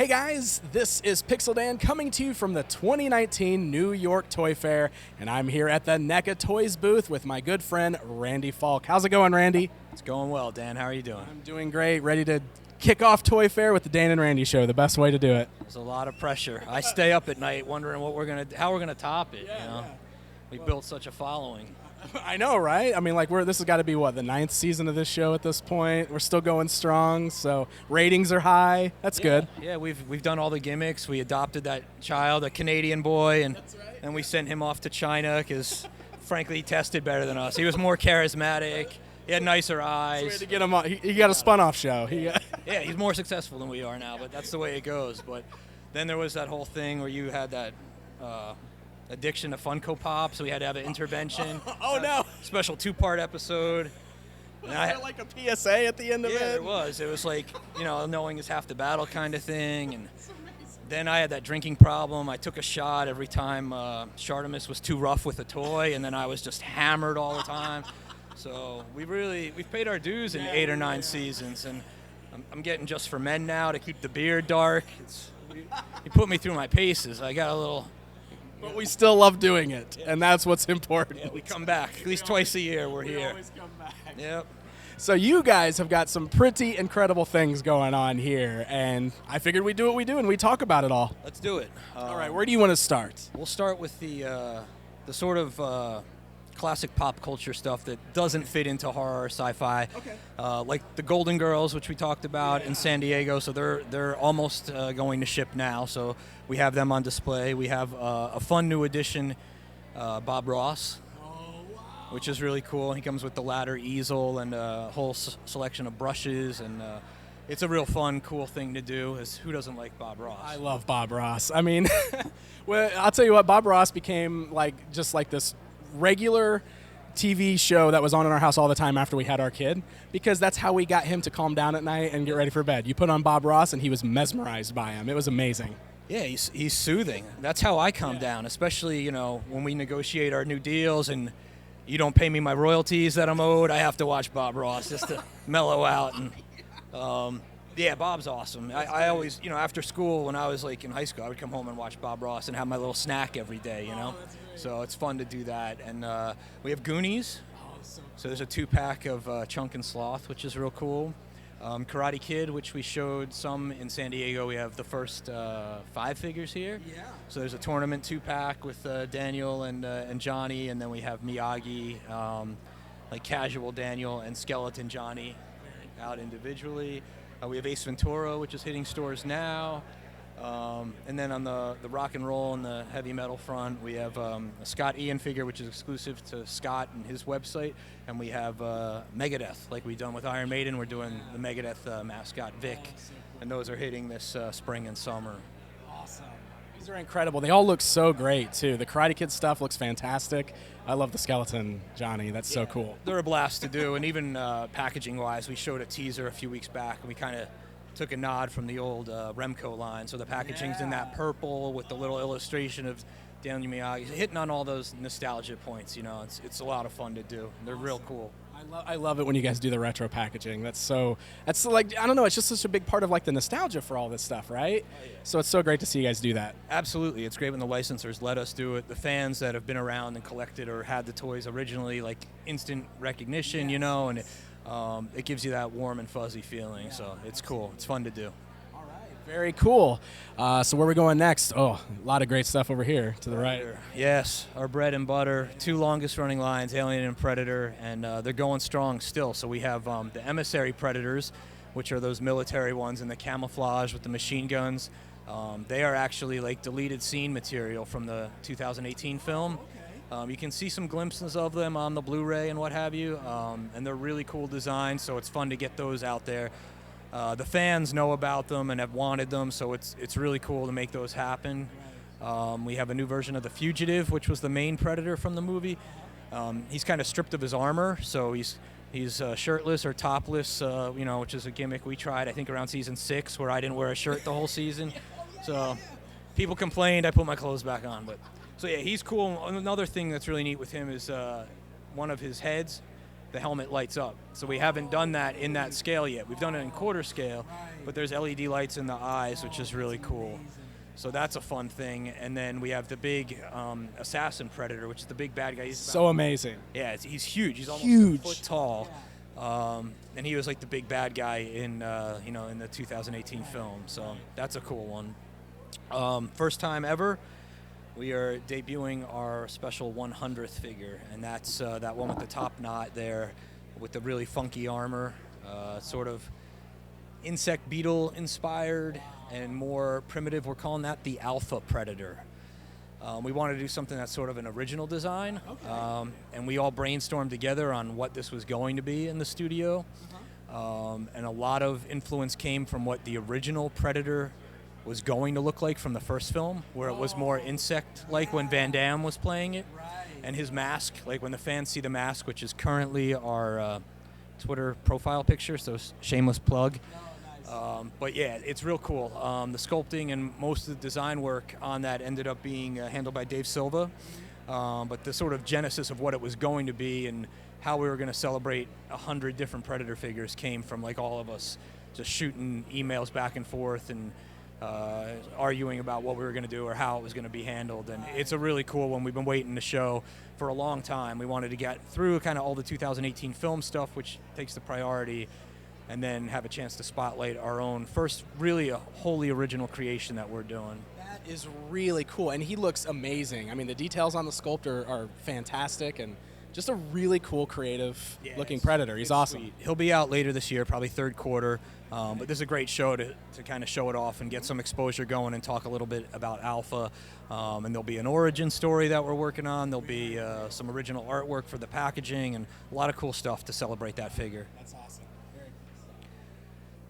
guys, this is Pixel Dan coming to you from the 2019 New York Toy Fair, and I'm here at the NECA Toys booth with my good friend Randy Falk. How's it going, Randy? It's going well, Dan. How are you doing? I'm doing great, ready to kick off Toy Fair with the Dan and Randy Show, the best way to do it. There's a lot of pressure. I stay up at night wondering how we're gonna top it. We built such a following. I know, right? I mean, like, this has got to be, what, the 9th season of this show at this point? We're still going strong, so ratings are high. That's good. Yeah, we've done all the gimmicks. We adopted that child, a Canadian boy, and we sent him off to China because, frankly, he tested better than us. He was more charismatic. He had nicer eyes. To get him on. He got a spun-off show. Yeah, he's more successful than we are now, but that's the way it goes. But then there was that whole thing where you had that addiction to Funko Pop, so we had to have an intervention. Oh, no. Special 2-part episode. Was there like a PSA at the end of it? Yeah, there was. It was like, knowing is half the battle kind of thing. And then I had that drinking problem. I took a shot every time Shartimus was too rough with a toy, and then I was just hammered all the time. So we've paid our dues in 8 or 9 seasons, and I'm getting Just for Men now to keep the beard dark. He put me through my paces. I got a little... But we still love doing it, and that's what's important. Yeah, we come back. At least twice a year we're here. We always come back. Yep. So you guys have got some pretty incredible things going on here, and I figured we'd do what we do and we talk about it all. Let's do it. All right, where do you want to start? We'll start with the sort of classic pop culture stuff that doesn't fit into horror or sci-fi. Okay. Like the Golden Girls, which we talked about in San Diego. So they're almost going to ship now. So we have them on display. We have a fun new edition, Bob Ross, which is really cool. He comes with the ladder easel and a whole selection of brushes, and it's a real fun, cool thing to do. Who doesn't like Bob Ross? I love Bob Ross. I mean, well, I'll tell you what, Bob Ross became just like this regular TV show that was on in our house all the time after we had our kid, because that's how we got him to calm down at night and get ready for bed. You put on Bob Ross and he was mesmerized by him. It was amazing. Yeah, he's soothing. That's how I calm down, especially, when we negotiate our new deals and you don't pay me my royalties that I'm owed. I have to watch Bob Ross just to mellow out. And yeah, Bob's awesome. I always, after school when I was like in high school, I would come home and watch Bob Ross and have my little snack every day, So it's fun to do that. And we have Goonies. So there's a 2-pack of Chunk and Sloth, which is real cool. Karate Kid, which we showed some in San Diego. We have the first 5 figures here. Yeah. So there's a tournament 2-pack with Daniel and Johnny, and then we have Miyagi, like Casual Daniel and Skeleton Johnny out individually. We have Ace Ventura, which is hitting stores now. And then on the rock and roll and the heavy metal front, we have a Scott Ian figure, which is exclusive to Scott and his website. And we have Megadeth, like we've done with Iron Maiden. We're doing the Megadeth mascot, Vic. And those are hitting this spring and summer. Awesome. These are incredible. They all look so great, too. The Karate Kid stuff looks fantastic. I love the Skeleton Johnny. That's so cool. They're a blast to do. And even packaging-wise, we showed a teaser a few weeks back, and we kind of took a nod from the old Remco line. So the packaging's in that purple with the little illustration of Daniel Miyagi, hitting on all those nostalgia points. It's a lot of fun to do. They're real cool. I love it when you guys do the retro packaging. That's like, I don't know, it's just such a big part of like the nostalgia for all this stuff, right? Oh, yeah. So it's so great to see you guys do that. Absolutely. It's great when the licensors let us do it. The fans that have been around and collected or had the toys originally, like instant recognition, and it gives you that warm and fuzzy feeling. So it's cool. It's fun to do. All right. Very cool. So where are we going next? Oh, a lot of great stuff over here to the right. Yes, our bread and butter, 2 longest running lines, Alien and Predator, and they're going strong still. So we have the Emissary Predators, which are those military ones in the camouflage with the machine guns. They are actually like deleted scene material from the 2018 film. You can see some glimpses of them on the Blu-ray and what have you, and they're really cool designs, so it's fun to get those out there. The fans know about them and have wanted them, so it's really cool to make those happen. We have a new version of the Fugitive, which was the main Predator from the movie. He's kind of stripped of his armor, so he's shirtless or topless, which is a gimmick we tried, I think, around season 6, where I didn't wear a shirt the whole season. So people complained, I put my clothes back on, but... So yeah, he's cool. Another thing that's really neat with him is one of his heads the helmet lights up. So we haven't done that in that scale yet. We've done it in quarter scale, but there's LED lights in the eyes, which is really cool. So that's a fun thing. And then we have the big assassin predator, which is the big bad guy. He's so amazing. Yeah, he's huge. He's almost huge. a foot tall. And he was like the big bad guy in in the 2018 film. So that's a cool one. First time ever, we are debuting our special 100th figure, and that's that one with the top knot there, with the really funky armor, sort of insect beetle inspired and more primitive. We're calling that the Alpha Predator. We wanted to do something that's sort of an original design, and we all brainstormed together on what this was going to be in the studio, and a lot of influence came from what the original Predator was going to look like from the first film, where it was more insect-like when Van Damme was playing it, and his mask, like when the fans see the mask, which is currently our Twitter profile picture, so shameless plug. But yeah, it's real cool. The sculpting and most of the design work on that ended up being handled by Dave Silva, but the sort of genesis of what it was going to be and how we were going to celebrate 100 different Predator figures came from like all of us just shooting emails back and forth and arguing about what we were going to do or how it was going to be handled. And it's a really cool one. We've been waiting to show for a long time. We wanted to get through kind of all the 2018 film stuff, which takes the priority, and then have a chance to spotlight our own first really a wholly original creation that we're doing. That is really cool, and he looks amazing. I mean, the details on the sculptor are fantastic, and just a really cool, creative looking Predator. He's awesome. Sweet. He'll be out later this year, probably third quarter. But this is a great show to kind of show it off and get some exposure going and talk a little bit about Alpha. And there'll be an origin story that we're working on. There'll be some original artwork for the packaging and a lot of cool stuff to celebrate that figure. That's awesome. Very cool.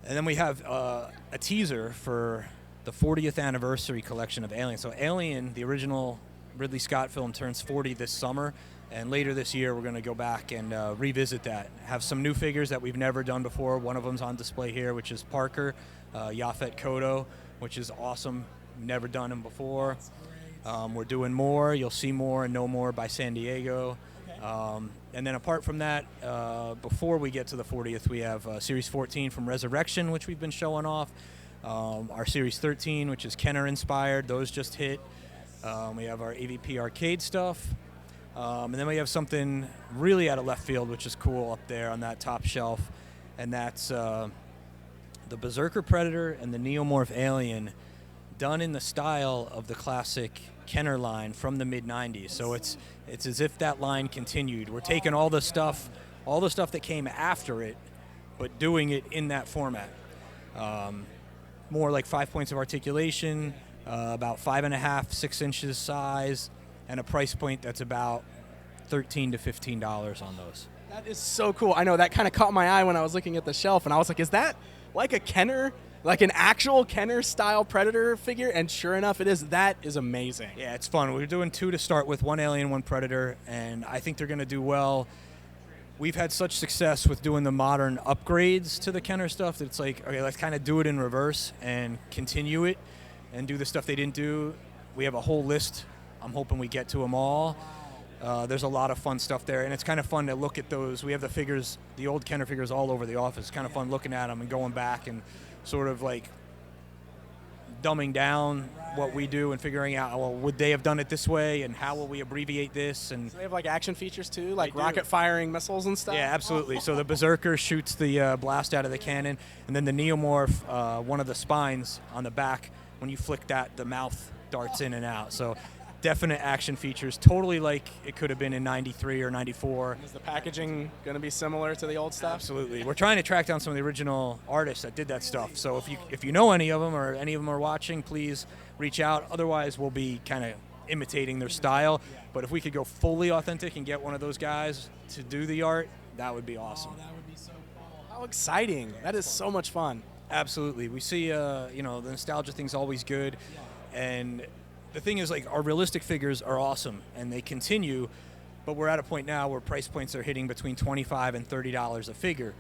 And then we have a teaser for the 40th anniversary collection of Alien. So Alien, the original Ridley Scott film, turns 40 this summer. And later this year, we're going to go back and revisit that. Have some new figures that we've never done before. One of them's on display here, which is Parker, Yaphet Kotto, which is awesome. Never done him before. We're doing more. You'll see more and know more by San Diego. And then apart from that, before we get to the 40th, we have Series 14 from Resurrection, which we've been showing off. Our Series 13, which is Kenner-inspired. Those just hit. We have our AVP arcade stuff. And then we have something really out of left field, which is cool up there on that top shelf, and that's the Berserker Predator and the Neomorph Alien, done in the style of the classic Kenner line from the mid-'90s. So it's as if that line continued. We're taking all the stuff that came after it, but doing it in that format. More like 5 points of articulation, about 5.5, 6 inches size, and a price point that's about $13 to $15 on those. That is so cool. I know that kind of caught my eye when I was looking at the shelf, and I was like, is that like a Kenner, like an actual Kenner-style Predator figure? And sure enough, it is. That is amazing. Yeah, it's fun. We're doing 2 to start with, 1 Alien, 1 Predator, and I think they're going to do well. We've had such success with doing the modern upgrades to the Kenner stuff that it's like, okay, let's kind of do it in reverse and continue it and do the stuff they didn't do. We have a whole list. I'm hoping we get to them all. There's a lot of fun stuff there, and it's kind of fun to look at those. We have the figures, the old Kenner figures all over the office. It's kind of fun looking at them and going back and sort of like dumbing down what we do and figuring out, well, would they have done it this way, and how will we abbreviate this? And so they have like action features too, like rocket firing missiles and stuff? Yeah, absolutely. So the Berserker shoots the blast out of the cannon, and then the Neomorph, one of the spines on the back, when you flick that, the mouth darts in and out. So definite action features, totally like it could have been in 93 or 94. Is the packaging going to be similar to the old stuff? Absolutely. We're trying to track down some of the original artists that did that stuff. So if you know any of them or any of them are watching, please reach out. Otherwise, we'll be kind of imitating their style. But if we could go fully authentic and get one of those guys to do the art, that would be awesome. Oh, that would be so cool. How exciting. That is so much fun. Absolutely. We see, the nostalgia thing's always good. And the thing is, like, our realistic figures are awesome, and they continue, but we're at a point now where price points are hitting between $25 and $30 a figure,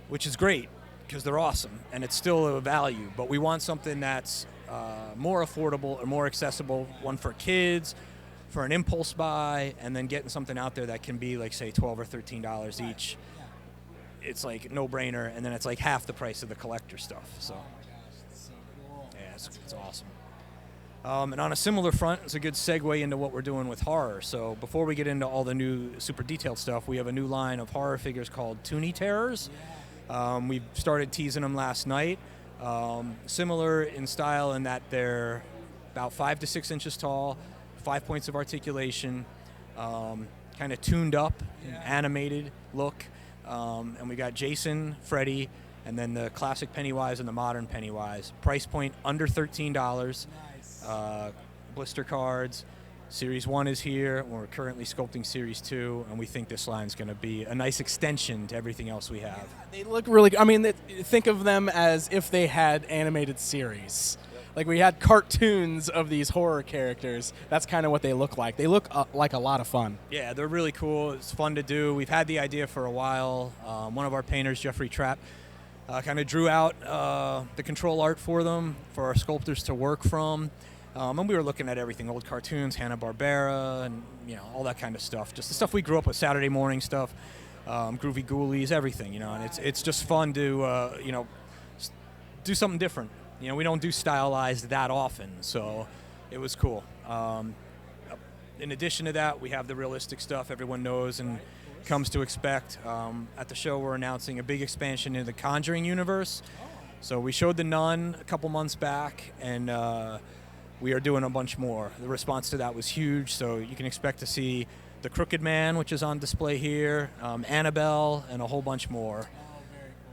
which is great because they're awesome, and it's still a value. But we want something that's more affordable or more accessible, one for kids, for an impulse buy, and then getting something out there that can be like, say, $12 or $13 each. It's like no-brainer, and then it's like half the price of the collector stuff. So, oh my gosh, it's so cool. yeah, it's awesome. And on a similar front, it's a good segue into what we're doing with horror. So before we get into all the new super detailed stuff, we have a new line of horror figures called Toonie Terrors. We started teasing them last night. Similar in style in that they're about 5 to 6 inches tall, 5 points of articulation, kind of tuned up, animated look. And we got Jason, Freddy, and then the classic Pennywise and the modern Pennywise. Price point under $13. Nice. Blister cards. Series 1 is here. We're currently sculpting Series 2, and we think this line's going to be a nice extension to everything else we have. They look really. I mean, think of them as if they had animated series. Like we had cartoons of these horror characters. That's kind of what they look like. They look like a lot of fun. Yeah, they're really cool. It's fun to do. We've had the idea for a while. One of our painters, Jeffrey Trapp, kind of drew out the control art for them for our sculptors to work from. And we were looking at everything, old cartoons, Hanna-Barbera, and all that kind of stuff. Just the stuff we grew up with, Saturday morning stuff, Groovy Ghoulies, everything, and it's just fun to, do something different. We don't do stylized that often, so it was cool. In addition to that, we have the realistic stuff everyone knows and comes to expect. At the show, we're announcing a big expansion in the Conjuring universe. So we showed The Nun a couple months back, and we are doing a bunch more. The response to that was huge, so you can expect to see the Crooked Man, which is on display here, Annabelle, and a whole bunch more.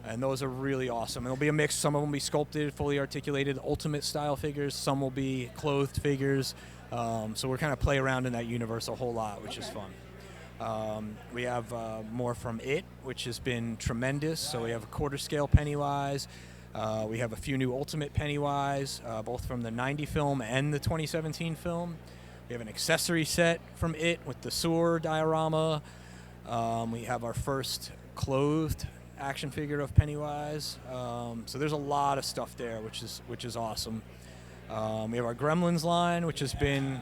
And those are really awesome. It'll be a mix. Some of them will be sculpted, fully articulated, ultimate style figures. Some will be clothed figures. So we're kind of play around in that universe a whole lot, which is fun. We have more from It, which has been tremendous. So we have a quarter scale Pennywise. We have a few new Ultimate Pennywise, both from the 90 film and the 2017 film. We have an accessory set from It with the sewer diorama. We have our first clothed action figure of Pennywise. So there's a lot of stuff there, which is awesome. We have our Gremlins line, which has been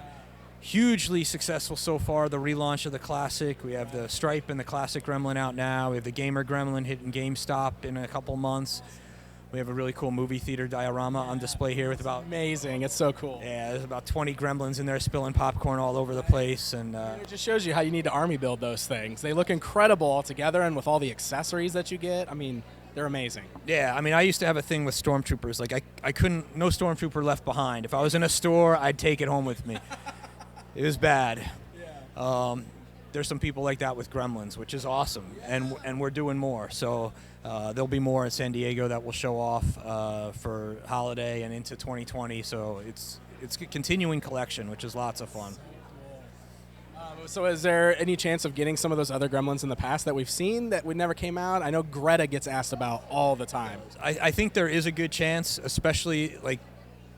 hugely successful so far, the relaunch of the classic. We have the Stripe and the classic Gremlin out now. We have the Gamer Gremlin hitting GameStop in a couple months. We have a really cool movie theater diorama on display here with about... Amazing. It's so cool. Yeah, there's about 20 Gremlins in there spilling popcorn all over the place. And it just shows you how you need to army build those things. They look incredible all together, and with all the accessories that you get, I mean, they're amazing. Yeah, I mean, I used to have a thing with stormtroopers. Like, I couldn't... No stormtrooper left behind. If I was in a store, I'd take it home with me. It was bad. Yeah. There's some people like that with Gremlins, which is awesome, and we're doing more. So there'll be more in San Diego that will show off for holiday and into 2020. So it's a continuing collection, which is lots of fun. So is there any chance of getting some of those other Gremlins in the past that we've seen that would never came out? I know Greta gets asked about all the time. I think there is a good chance, especially like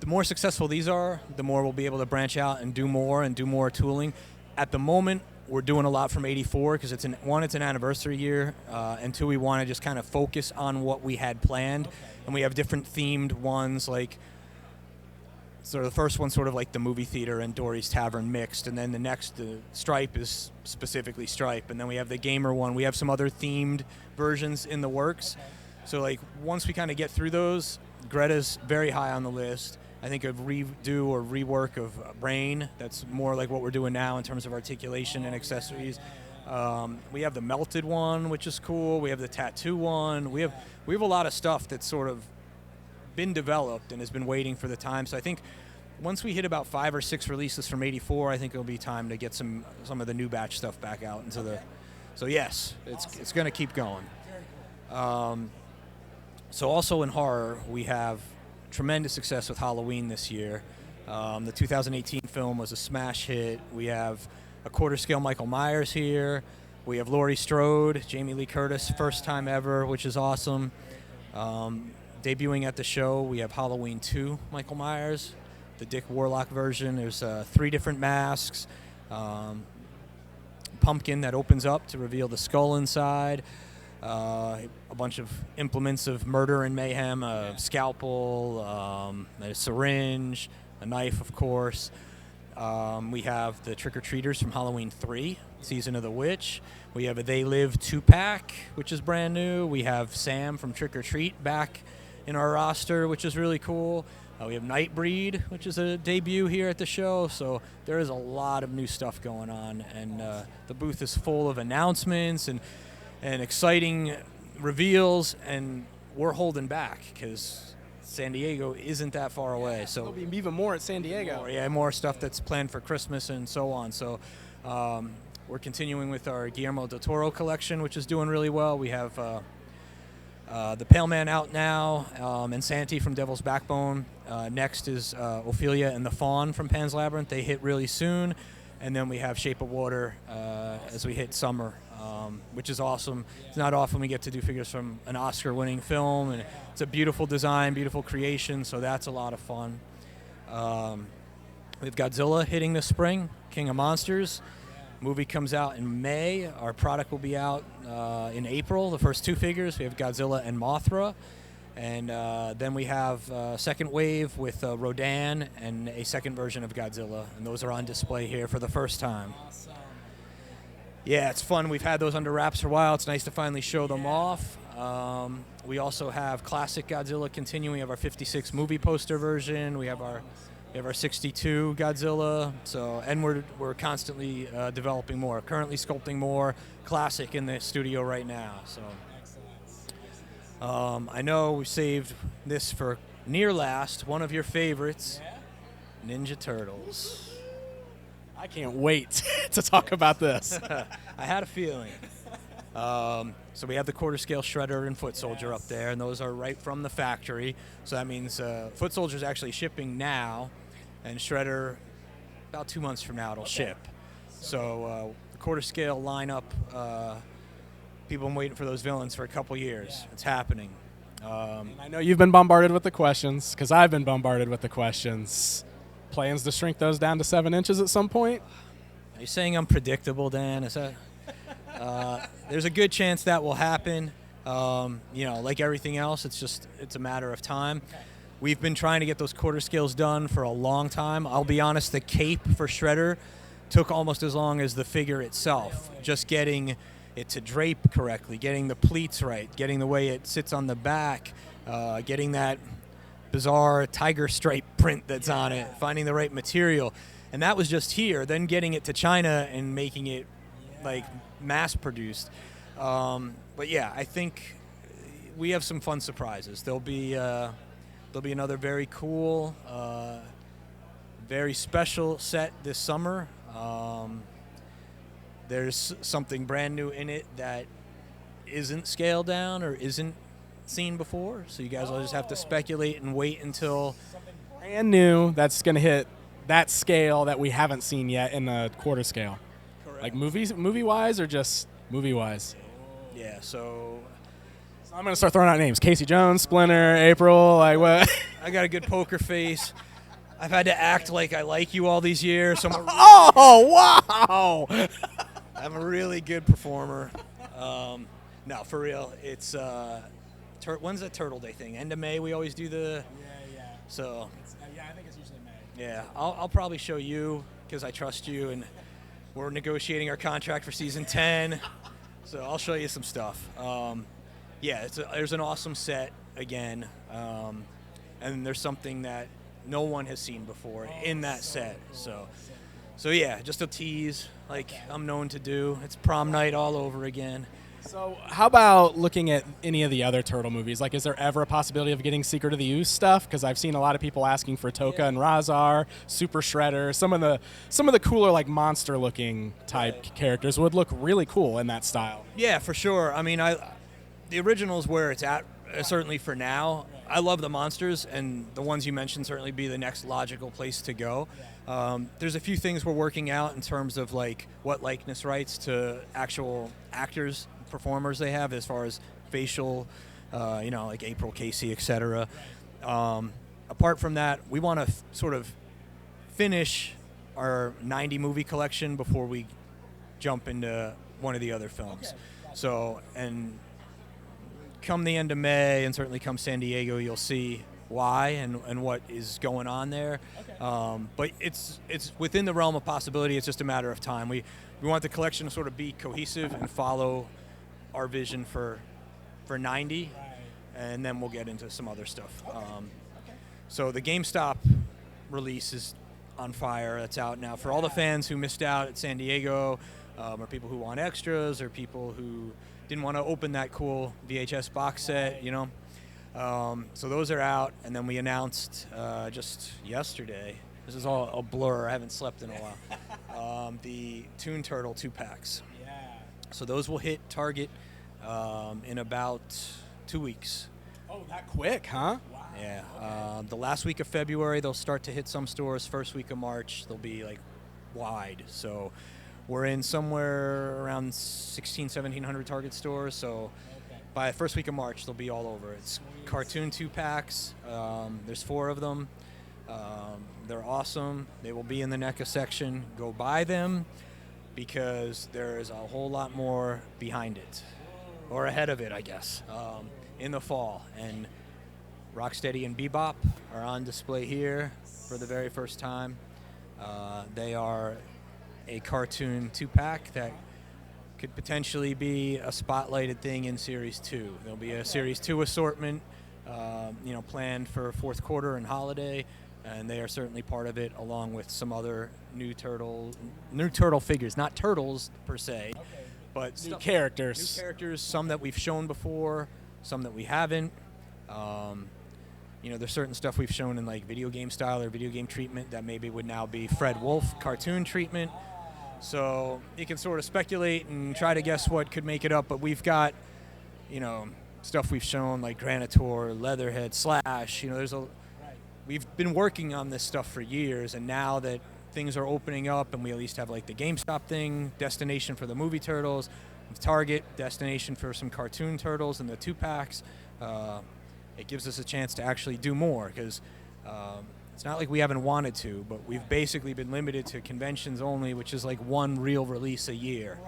the more successful these are, the more we'll be able to branch out and do more tooling. At the moment, we're doing a lot from '84 because it's an anniversary year, and two, we want to just kind of focus on what we had planned, and we have different themed ones like. So the first one's sort of like the movie theater and Dory's Tavern mixed, and then the next, Stripe is specifically Stripe, and then we have the gamer one. We have some other themed versions in the works. So like once we kind of get through those, Greta's very high on the list. I think a redo or rework of Brain, that's more like what we're doing now in terms of articulation and accessories. We have the melted one, which is cool. We have the tattoo one. We have a lot of stuff that's sort of been developed and has been waiting for the time. So I think once we hit about 5 or 6 releases from '84, I think it'll be time to get some of the new batch stuff back out into the. So yes, it's going to keep going. So also in horror, we have tremendous success with Halloween this year. The 2018 film was a smash hit. We have a quarter scale Michael Myers here. We have Laurie Strode, Jamie Lee Curtis, first time ever, which is awesome. Debuting at the show, we have Halloween 2 Michael Myers, the Dick Warlock version. There's 3 different masks, pumpkin that opens up to reveal the skull inside, a bunch of implements of murder and mayhem, a scalpel, a syringe, a knife, of course. We have the Trick or Treaters from Halloween 3, Season of the Witch. We have a They Live 2-pack, which is brand new. We have Sam from Trick or Treat back in our roster, which is really cool. We have Nightbreed, which is a debut here at the show. So there is a lot of new stuff going on, and the booth is full of announcements and exciting reveals, and we're holding back because San Diego isn't that far away. So there'll be even more at San Diego. More stuff that's planned for Christmas and so on. So we're continuing with our Guillermo del Toro collection, which is doing really well. We have the Pale Man out now, and Santi from Devil's Backbone. Next is Ophelia and the Fawn from Pan's Labyrinth. They hit really soon. And then we have Shape of Water as we hit summer, which is awesome. It's not often we get to do figures from an Oscar-winning film, and it's a beautiful design, beautiful creation, so that's a lot of fun. We have Godzilla hitting this spring, King of Monsters. Movie comes out in May. Our product will be out in April, the first 2 figures. We have Godzilla and Mothra. And then we have second wave with Rodan and a second version of Godzilla. And those are on display here for the first time. Awesome. Yeah, it's fun. We've had those under wraps for a while. It's nice to finally show them off. We also have classic Godzilla continuing. We have our 56 movie poster version. We have our 62 Godzilla. So, and we're constantly developing more. Currently sculpting more classic in the studio right now. So. I know we saved this for near last, one of your favorites, Ninja Turtles. I can't wait to talk about this. I had a feeling. So we have the quarter scale Shredder and Foot Soldier up there, and those are right from the factory. So that means Foot Soldier is actually shipping now, and Shredder about 2 months from now it'll ship. So the quarter scale lineup. People have been waiting for those villains for a couple years. It's happening. I know you've been bombarded with the questions, because I've been bombarded with the questions. Plans to shrink those down to 7 inches at some point? Are you saying I'm predictable, Dan? Is that? There's a good chance that will happen. Like everything else, it's a matter of time. We've been trying to get those quarter scales done for a long time. I'll be honest, the cape for Shredder took almost as long as the figure itself. Just getting it to drape correctly, getting the pleats right, getting the way it sits on the back, getting that bizarre tiger stripe print that's on it, finding the right material. And that was just here. Then getting it to China and making it like mass produced. But yeah, I think we have some fun surprises. There'll be another very cool, very special set this summer. There's something brand new in it that isn't scaled down or isn't seen before. So you guys will just have to speculate and wait until something brand new that's going to hit that scale that we haven't seen yet in the quarter scale. Correct. Like movie-wise or just movie-wise? Yeah, so I'm going to start throwing out names. Casey Jones, Splinter, April, like what? I got a good poker face. I've had to act like I like you all these years. So wow! I'm a really good performer. No, for real. It's when's that Turtle Day thing? End of May. We always do the. Yeah. So. I think it's usually May. Yeah, I'll probably show you because I trust you, and we're negotiating our contract for season 10. So I'll show you some stuff. There's an awesome set again, and there's something that no one has seen before in that set. So yeah, just a tease like I'm known to do. It's prom night all over again. So how about looking at any of the other Turtle movies? Like, is there ever a possibility of getting Secret of the Ooze stuff? Because I've seen a lot of people asking for Toka and Razar, Super Shredder. Some of the cooler, like, monster-looking type characters would look really cool in that style. Yeah, for sure. I mean, the original is where it's at, certainly for now. I love the monsters, and the ones you mentioned certainly be the next logical place to go. There's a few things we're working out in terms of like what likeness rights to actual actors, performers they have as far as facial, like April, Casey, etc. Apart from that, we want to sort of finish our 90 movie collection before we jump into one of the other films. Okay. So, and come the end of May and certainly come San Diego, you'll see why and what is going on there. Okay. But it's within the realm of possibility. It's just a matter of time. We want the collection to sort of be cohesive and follow our vision for 90, and then we'll get into some other stuff. Okay. So the GameStop release is on fire. That's out now for all the fans who missed out at San Diego, or people who want extras, or people who didn't want to open that cool VHS box set, you know. So those are out, and then we announced just yesterday. This is all a blur. I haven't slept in a while. The Toon Turtle 2-packs. Yeah. So those will hit Target in about 2 weeks. Oh, that quick, huh? Wow. Yeah. Okay. The last week of February, they'll start to hit some stores. First week of March, they'll be like wide. So we're in somewhere around 1,700 Target stores. So by the first week of March, they'll be all over. It's cartoon 2-packs. There's 4 of them. They're awesome. They will be in the NECA section. Go buy them because there is a whole lot more behind it, or ahead of it, I guess, in the fall. And Rocksteady and Bebop are on display here for the very first time. They are a cartoon 2-pack that could potentially be a spotlighted thing in Series 2. There'll be a Series 2 assortment, planned for fourth quarter and holiday, and they are certainly part of it, along with some other new turtle figures, not turtles per se, but New characters. New characters, some that we've shown before, some that we haven't. There's certain stuff we've shown in like video game style or video game treatment that maybe would now be Fred Wolf cartoon treatment. So you can sort of speculate and try to guess what could make it up, but we've got, stuff we've shown like Granitor, Leatherhead, Slash. We've been working on this stuff for years, and now that things are opening up and we at least have like the GameStop thing, destination for the movie Turtles, Target, destination for some cartoon Turtles and the 2-packs, it gives us a chance to actually do more, because it's not like we haven't wanted to, but we've basically been limited to conventions only, which is like one real release a year.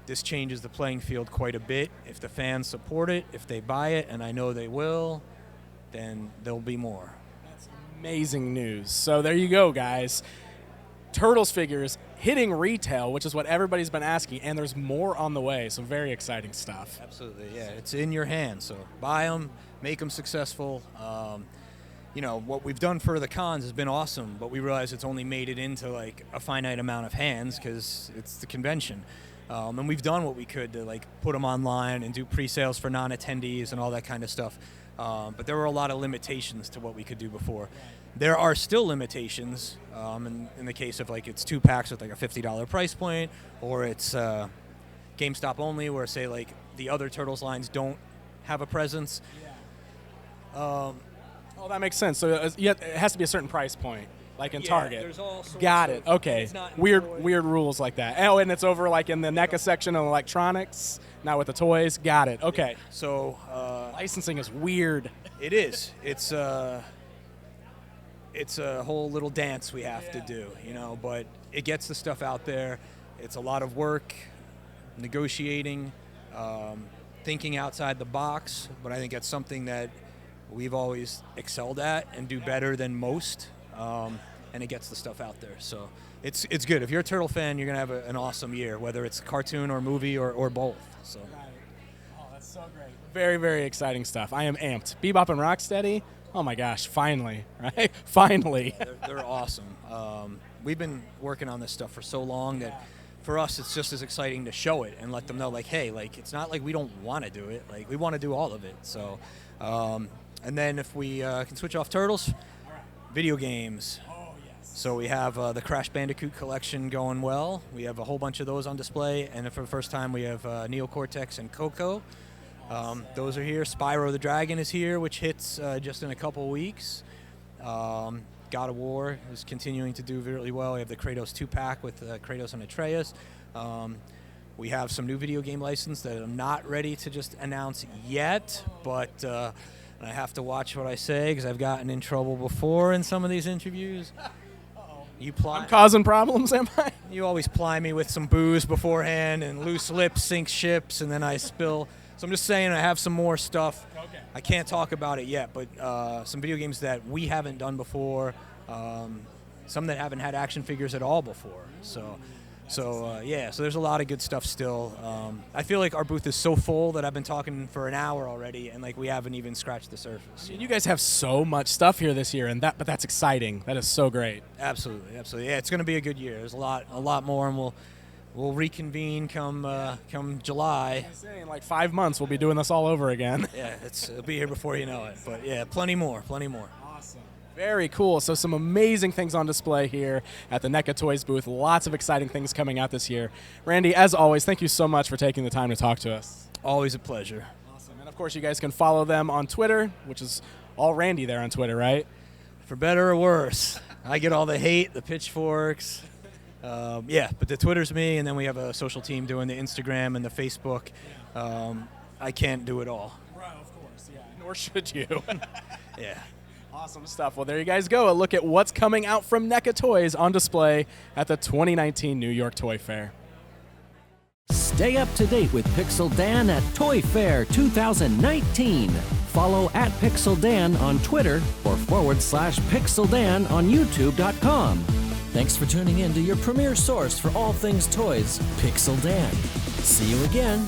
This changes the playing field quite a bit. If the fans support it, if they buy it, and I know they will, then there'll be more. That's amazing news. So there you go, guys. Turtles figures hitting retail, which is what everybody's been asking, and there's more on the way. Some very exciting stuff. Absolutely, yeah. It's in your hands, so buy them, make them successful. What we've done for the cons has been awesome, but we realize it's only made it into like a finite amount of hands because it's the convention. And we've done what we could to like put them online and do pre-sales for non-attendees and all that kind of stuff. But there were a lot of limitations to what we could do before. There are still limitations in the case of like it's 2-packs with like a $50 price point, or it's GameStop only, where say like the other Turtles lines don't have a presence. Oh, that makes sense. So it has to be a certain price point, like in Target. There's all sorts Got it. Okay. Weird employed. rules like that. Oh, and it's over like in the NECA section of electronics, not with the toys. Got it. Okay. Yeah. So licensing is weird. it is. It's a whole little dance we have to do, but it gets the stuff out there. It's a lot of work, negotiating, thinking outside the box, but I think that's something that we've always excelled at and do better than most, and it gets the stuff out there. So it's good. If you're a Turtle fan, you're going to have an awesome year, whether it's cartoon or movie or both. So. Oh, that's so great. Very, very exciting stuff. I am amped. Bebop and Rocksteady, oh my gosh, finally, right? Finally. They're awesome. We've been working on this stuff for so long that for us it's just as exciting to show it and let them know, like, hey, like it's not like we don't want to do it. Like we want to do all of it. So, and then if we can switch off Turtles, video games. Oh, yes. So we have the Crash Bandicoot collection going well. We have a whole bunch of those on display, and for the first time we have Neocortex and Coco. Those are here. Spyro the Dragon is here, which hits just in a couple weeks. God of War is continuing to do really well. We have the Kratos 2-pack with Kratos and Atreus. We have some new video game license that I'm not ready to just announce yet, but I have to watch what I say because I've gotten in trouble before in some of these interviews. I'm causing problems, am I? You always ply me with some booze beforehand, and loose lips sink ships, and then I spill So I'm just saying I have some more stuff. Okay. I can't talk about it yet, but some video games that we haven't done before, some that haven't had action figures at all before. So there's a lot of good stuff still. I feel like our booth is so full that I've been talking for an hour already, and like we haven't even scratched the surface. You guys have so much stuff here this year, but that's exciting. That is so great. Absolutely. Yeah, it's going to be a good year. There's a lot more, and we'll reconvene come July. I'm saying, in like 5 months, we'll be doing this all over again. Yeah, it'll be here before you know it. But yeah, plenty more. Awesome. Very cool. So some amazing things on display here at the NECA Toys booth. Lots of exciting things coming out this year. Randy, as always, thank you so much for taking the time to talk to us. Always a pleasure. Awesome. And of course, you guys can follow them on Twitter, which is all Randy there on Twitter, right? For better or worse. I get all the hate, the pitchforks. But the Twitter's me, and then we have a social team doing the Instagram and the Facebook. I can't do it all. Right, of course, yeah. Nor should you. Yeah. Awesome stuff. Well, there you guys go. A look at what's coming out from NECA Toys on display at the 2019 New York Toy Fair. Stay up to date with Pixel Dan at Toy Fair 2019. Follow at Pixel Dan on Twitter or /Pixel Dan on YouTube.com. Thanks for tuning in to your premier source for all things toys, Pixel Dan. See you again.